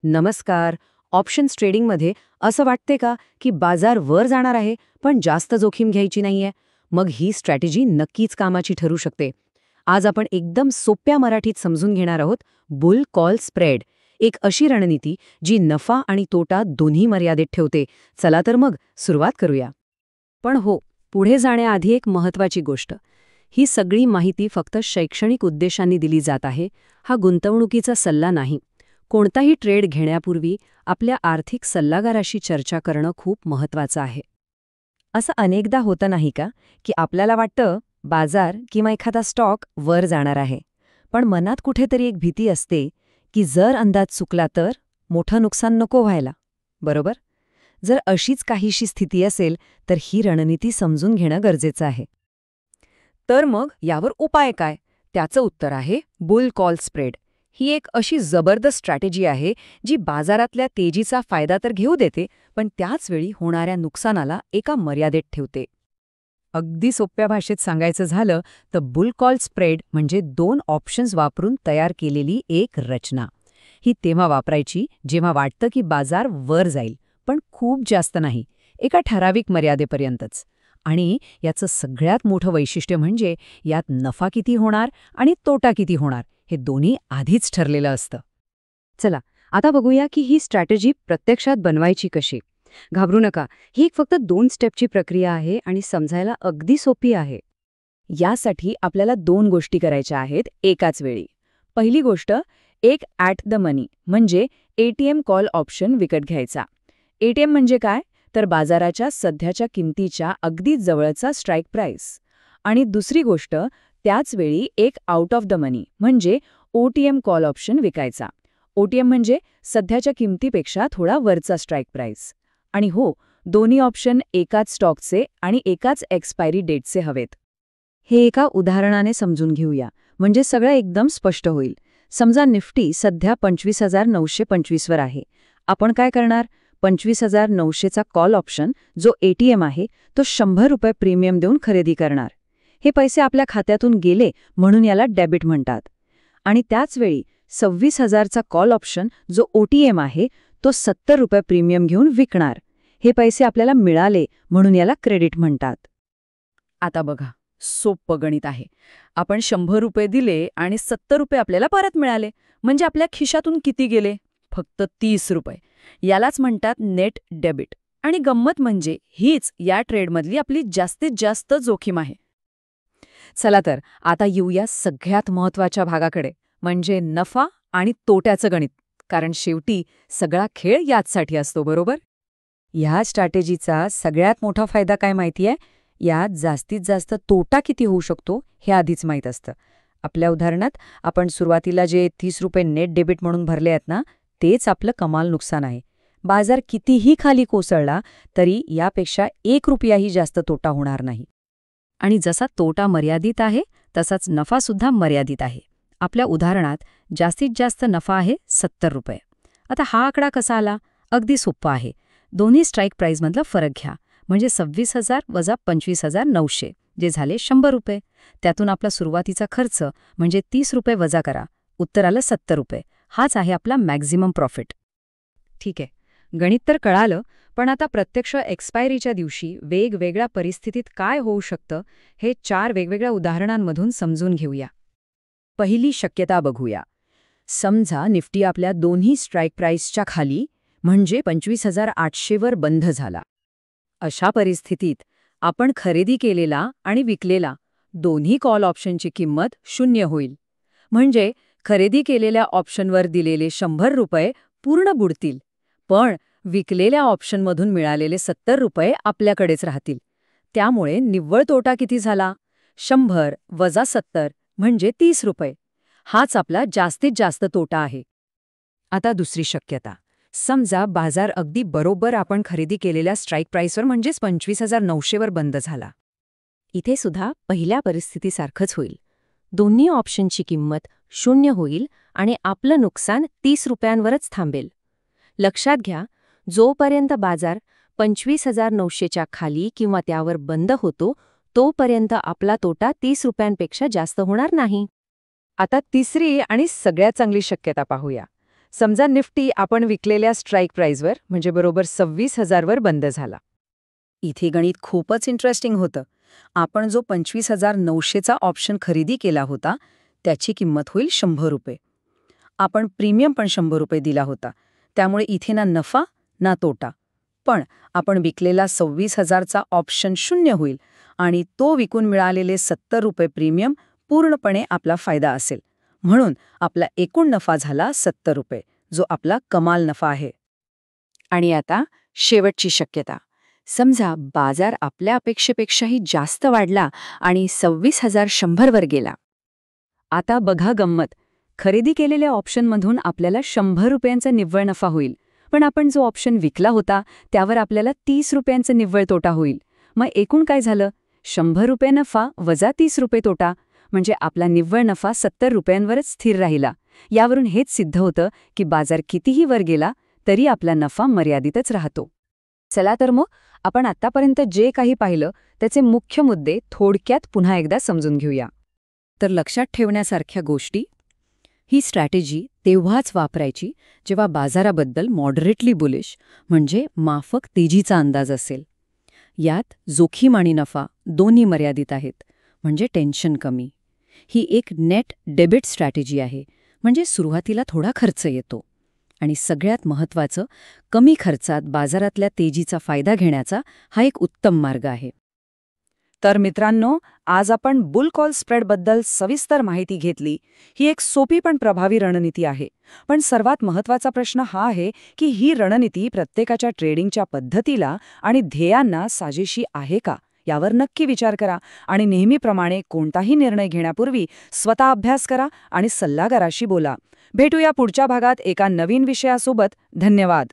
नमस्कार. ऑप्शन्स ट्रेडिंगमध्ये असं वाटते का की बाजार वर जाणार आहे पण जास्त जोखीम घ्यायची नाहीये? मग ही स्ट्रॅटेजी नक्कीच कामाची ठरू शकते. आज आपण एकदम सोप्या मराठीत समजून घेणार आहोत बुल कॉल स्प्रेड, एक अशी रणनीती जी नफा आणि तोटा दोन्ही मर्यादेत ठेवते. चला तर मग सुरुवात करूया. पण हो, पुढे जाण्याआधी एक महत्त्वाची गोष्ट. ही सगळी माहिती फक्त शैक्षणिक उद्देशांनी दिली जात आहे. हा गुंतवणुकीचा सल्ला नाही. कोणताही ट्रेड घेण्यापूर्वी आपल्या आर्थिक सल्लागाराशी चर्चा करणं खूप महत्त्वाचं आहे. असं अनेकदा होतं नाही का की आपल्याला वाटतं बाजार किंवा एखादा स्टॉक वर जाणार आहे, पण मनात कुठेतरी एक भीती असते की जर अंदाज चुकला तर मोठं नुकसान नको व्हायला, बरोबर? जर अशीच काहीशी स्थिती असेल तर ही रणनीती समजून घेणं गरजेचं आहे. तर मग यावर उपाय काय? त्याचं उत्तर आहे बुल कॉल स्प्रेड. ही एक अशी जबरदस्त स्ट्रॅटेजी आहे जी बाजारातल्या तेजीचा फायदा तर घेऊ देते, पण त्याचवेळी होणाऱ्या नुकसानाला एका मर्यादेत ठेवते. अगदी सोप्या भाषेत सांगायचं झालं तर बुल कॉल स्प्रेड म्हणजे दोन ऑप्शन्स वापरून तयार केलेली एक रचना. ही तेव्हा वापरायची जेव्हा वाटतं की बाजार वर जाईल, पण खूप जास्त नाही, एका ठराविक मर्यादेपर्यंतच. आणि याचं सगळ्यात मोठं वैशिष्ट्य म्हणजे यात नफा किती होणार आणि तोटा किती होणार हे दोन्ही आधीच ठरलेलं असतं. चला आता बघूया की ही स्ट्रॅटेजी प्रत्यक्षात बनवायची कशी. घाबरू नका, ही फक्त 2 स्टेपची प्रक्रिया आहे आणि समजायला अगदी सोपी आहे. यासाठी आपल्याला 2 गोष्टी करायच्या आहेत एकाच वेळी. पहिली गोष्ट, एक ॲट द मनी म्हणजे एटीएम कॉल ऑप्शन विकत घ्यायचा. एटीएम म्हणजे काय? तर बाजाराच्या सध्याच्या किमतीच्या अगदी जवळचा स्ट्राईक प्राईस. आणि दुसरी गोष्ट, त्याचवेळी एक आउट ऑफ द मनी म्हणजे ओटीएम कॉल ऑप्शन विकायचा. ओटीएम म्हणजे सध्याच्या किमतीपेक्षा थोडा वरचा स्ट्राईक प्राईस. आणि हो, दोन्ही ऑप्शन एकाच स्टॉकचे आणि एकाच एक्सपायरी डेटचे हवेत. हे एका उदाहरणाने समजून घेऊया, म्हणजे सगळं एकदम स्पष्ट होईल. समजा निफ्टी सध्या 25,925 वर आहे. आपण काय करणार? 25,900चा कॉल ऑप्शन जो एटीएम आहे तो 100 रुपये प्रीमियम देऊन खरेदी करणार. हे पैसे आपल्या खात्यातून गेले म्हणून याला डेबिट म्हणतात. आणि त्याचवेळी 26,000चा कॉल ऑप्शन जो ओटीएम आहे तो 70 रुपये प्रीमियम घेऊन विकणार. हे पैसे आपल्याला मिळाले म्हणून याला क्रेडिट म्हणतात. आता बघा, सोपं गणित आहे. आपण 100 रुपये दिले आणि 70 रुपये आपल्याला परत मिळाले, म्हणजे आपल्या खिशातून किती गेले? फक्त 30 रुपये. यालाच म्हणतात नेट डेबिट. आणि गंमत म्हणजे हीच या ट्रेडमधली आपली जास्तीत जास्त जोखीम आहे. चला तर आता येऊया सगळ्यात महत्त्वाच्या भागाकडे, म्हणजे नफा आणि तोट्याचं गणित. कारण शेवटी सगळा खेळ याचसाठी असतो, बरोबर? ह्या स्ट्रॅटेजीचा सगळ्यात मोठा फायदा काय माहितीये? यात जास्तीत जास्त तोटा किती होऊ शकतो हे आधीच माहीत असतं. आपल्या उदाहरणात आपण सुरुवातीला जे 30 रुपये नेट डेबिट म्हणून भरले आहेत ना, तेच आपलं कमाल नुकसान आहे. बाजार कितीही खाली कोसळला तरी यापेक्षा 1 रुपयाही जास्त तोटा होणार नाही. आणि जसा तोटा मर्यादित आहे तसाच नफासुद्धा मर्यादित आहे. आपल्या उदाहरणात जास्तीत जास्त नफा आहे 70 रुपये. आता हा आकडा कसा आला? अगदी सोपा आहे. दोन्ही स्ट्राईक प्राईजमधला फरक घ्या, म्हणजे 26,000 वजा 25,900 जे झाले 100 रुपये. त्यातून आपला सुरुवातीचा खर्च म्हणजे 30 रुपये वजा करा, उत्तर आलं 70 रुपये. हाच आहे आपला मॅक्झिमम प्रॉफिट. ठीक आहे, गणित तर कळालं, पण आता प्रत्यक्ष एक्सपायरीच्या दिवशी वेगवेगळ्या परिस्थितीत काय होऊ शकतं हे 4 वेगवेगळ्या उदाहरणांमधून समजून घेऊया. पहिली शक्यता बघूया. समजा निफ्टी आपल्या दोन्ही स्ट्राईक प्राईसच्या खाली म्हणजे 25,800 वर बंद झाला. अशा परिस्थितीत आपण खरेदी केलेला आणि विकलेला दोन्ही कॉल ऑप्शनची किंमत 0 होईल. म्हणजे खरेदी केलेल्या ऑप्शनवर दिलेले 100 रुपये पूर्ण बुडतील, पण विकलेल्या ऑप्शनमधून मिळालेले 70 रुपये आपल्याकडेच राहतील. त्यामुळे निव्वळ तोटा किती झाला? 100 वजा 70 म्हणजे 30 रुपये. हाच आपला जास्तीत जास्त तोटा आहे. आता दुसरी शक्यता. समजा बाजार अगदी बरोबर आपण खरेदी केलेल्या स्ट्राईक प्राईसवर म्हणजेच 25,900 वर बंद झाला. इथे सुद्धा पहिल्या परिस्थितीसारखंच होईल. दोन्ही ऑप्शनची किंमत 0 होईल आणि आपलं नुकसान 30 रुपयांवरच थांबेल. लक्षात घ्या, जोपर्यंत बाजार 25,900च्या खाली किंवा त्यावर बंद होतो तोपर्यंत आपला तोटा 30 रुपयांपेक्षा जास्त होणार नाही. आता तिसरी आणि सगळ्यात चांगली शक्यता पाहूया. समजा निफ्टी आपण विकलेल्या स्ट्राईक प्राईजवर म्हणजे बरोबर 26,000 वर बंद झाला. इथे गणित खूपच इंटरेस्टिंग होतं. आपण जो 25,900चा ऑप्शन खरेदी केला होता त्याची किंमत होईल ₹100. आपण प्रीमियम पण ₹100 दिला होता. त्यामुळे इथे ना नफा ना तोटा. पण आपण विकलेला 26,000चा ऑप्शन 0 होईल आणि तो विकून मिळालेले ₹70 प्रीमियम पूर्णपणे आपला फायदा असेल. म्हणून आपला एकूण नफा झाला ₹70, जो आपला कमाल नफा आहे. आणि आता शेवटची शक्यता. समजा बाजार आपल्या अपेक्षेपेक्षाही जास्त वाढला आणि 26,100 वर गेला. आता बघा गंमत. खरेदी केलेल्या ऑप्शनमधून आपल्याला ₹100 निव्वळ नफा होईल. पण आपण जो ऑप्शन विकला होता त्यावर आपल्याला ₹30 निव्वळ तोटा होईल. मग एकूण काय झालं? ₹100 नफा वजा ₹30 तोटा. म्हणजे आपला निव्वळ नफा ₹70वरच स्थिर राहिला. यावरून हेच सिद्ध होतं की बाजार कितीही वर गेला तरी आपला नफा मर्यादितच राहतो. चला तर मग आपण आतापर्यंत जे काही पाहिलं त्याचे मुख्य मुद्दे थोडक्यात पुन्हा एकदा समजून घेऊया. तर लक्षात ठेवण्यासारख्या गोष्टी. ही स्ट्रॅटेजी तेव्हाच वापरायची जेव्हा बाजाराबद्दल मॉडरेटली बुलिश म्हणजे माफक तेजीचा अंदाज असेल. यात जोखीम आणि नफा दोन्ही मर्यादित आहेत, म्हणजे टेन्शन कमी. ही एक नेट डेबिट स्ट्रॅटेजी आहे, म्हणजे सुरुवातीला थोडा खर्च येतो. आणि सगळ्यात महत्त्वाचं, कमी खर्चात बाजारातल्या तेजीचा फायदा घेण्याचा हा एक उत्तम मार्ग आहे. तर मित्रांनो, आज आपण बुल कॉल स्प्रेडबद्दल सविस्तर माहिती घेतली. ही एक सोपी पण प्रभावी रणनीती आहे. पण सर्वात महत्त्वाचा प्रश्न हा आहे की ही रणनीती प्रत्येकाच्या ट्रेडिंगच्या पद्धतीला आणि ध्येयांना साजेशी आहे का, यावर नक्की विचार करा. आणि नेहमीप्रमाणे कोणताही निर्णय घेण्यापूर्वी स्वतः अभ्यास करा आणि सल्लागाराशी बोला. भेटूया पुढच्या भागात एका नवीन विषयासोबत. धन्यवाद.